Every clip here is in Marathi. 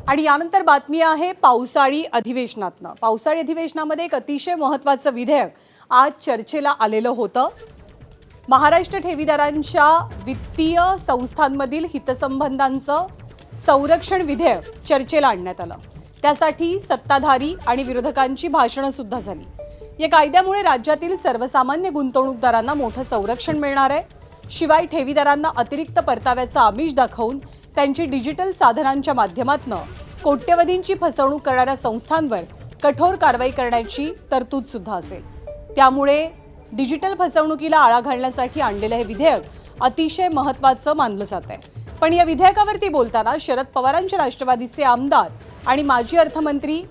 आणि यानंतर बातमी आहे पावसाळी अधिवेशनातनं। पावसाळी अधिवेशनामध्ये एक अतिशय महत्त्वाचं विधेयक आज चर्चेला आलेलं होतं। महाराष्ट्र ठेवीदारांच्या वित्तीय संस्थांमधील हितसंबंधांचं संरक्षण विधेयक चर्चेला आणण्यात आलं। त्यासाठी सत्ताधारी आणि विरोधकांची भाषणं सुद्धा झाली। या कायद्यामुळे राज्यातील सर्वसामान्य गुंतवणूकदारांना मोठं संरक्षण मिळणार आहे। शिवाय ठेवीदारांना अतिरिक्त परताव्याचं आमिष दाखवून त्यांची डिजिटल साधनांच्या माध्यमातून कोट्यवधींची फसवणूक करणाऱ्या संस्थांवर कठोर कारवाई करण्याची तरतूद सुद्धा असेल। त्यामुळे डिजिटल फसवणुकीला आळा घालण्यासाठी आणलेलं हे विधेयक अतिशय महत्त्वाचं मानलं जात आहे। पण या विधेयकावरती बोलताना शरद पवारांचे राष्ट्रवादीचे आमदार आणि माजी अर्थमंत्री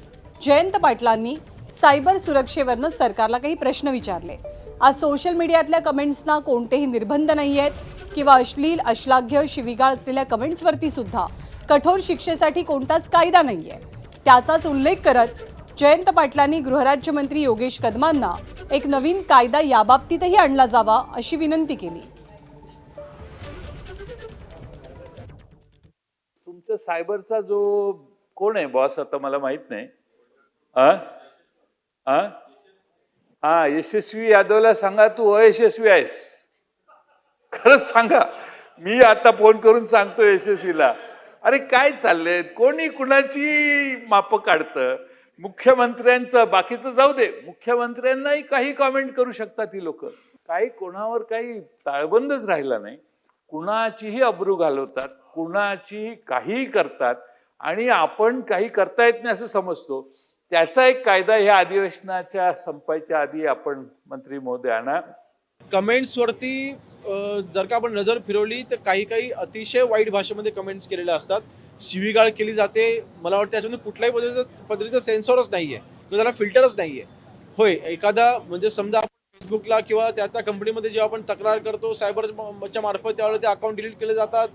जयंत पाटलांनी सायबर सुरक्षेवरनं सरकारला काही प्रश्न विचारले। आज सोशल मीडियातल्या कमेंट्सना कोणतेही निर्बंध नाही आहेत किंवा अश्लील अश्लाघ्य शिवीगाळ असलेल्या कमेंट्सवरती सुद्धा कठोर शिक्षेसाठी कोणताच कायदा नाहीये। त्याचाच उल्लेख करत जयंत पाटलांनी गृहराज्यमंत्री योगेश कदमांना एक नवीन कायदा याबाबतीतही आणला जावा अशी विनंती केली। तुमचा सायबरचा जो कोण आहे बॉस आता मला माहित नाही। यशस्वी यादवला सांगा तू अयशस्वी आहेस, खरंच सांगा। मी आता फोन करून सांगतो यशस्वीला, अरे काय चाललंय, कोणी कुणाची माप काढतं? मुख्यमंत्र्यांचं बाकीचं जाऊ दे, मुख्यमंत्र्यांनाही काही कॉमेंट करू शकतात ही लोक। काही कोणावर काही ताळबंदच राहिला नाही, कुणाचीही अब्रू घालवतात, कुणाचीही काही करतात आणि आपण काही करता येत नाही असं समजतो। त्याचा एक कायदा ह्या अधिवेशनाच्या संपायच्या आधी आपण मंत्री महोदय आणा। कमेंट्स वरती जर का आपण नजर फिरवली तर काही अतिशय वाईट भाषेमध्ये कमेंट्स केलेल्या असतात, शिवीगाळ केली जाते। मला वाटतं त्याच्यामध्ये कुठल्याही पद्धतीचं सेन्सॉरच नाहीये किंवा त्याला फिल्टरच नाहीये। होय, एखादा म्हणजे समजा आपण फेसबुकला किंवा त्या कंपनीमध्ये जेव्हा आपण तक्रार करतो सायबरच्या मार्फत त्यावेळेला ते अकाउंट डिलीट केले जातात,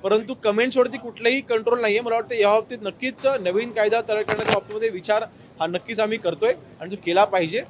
परंतु कमेंट्सवरती कुठलाही कंट्रोल नाहीये। मला वाटतं या बाबतीत नक्कीच नवीन कायदा तयार करण्याच्या बाबतीमध्ये विचार हा नक्कीच आम्ही करतोय आणि तो केला पाहिजे।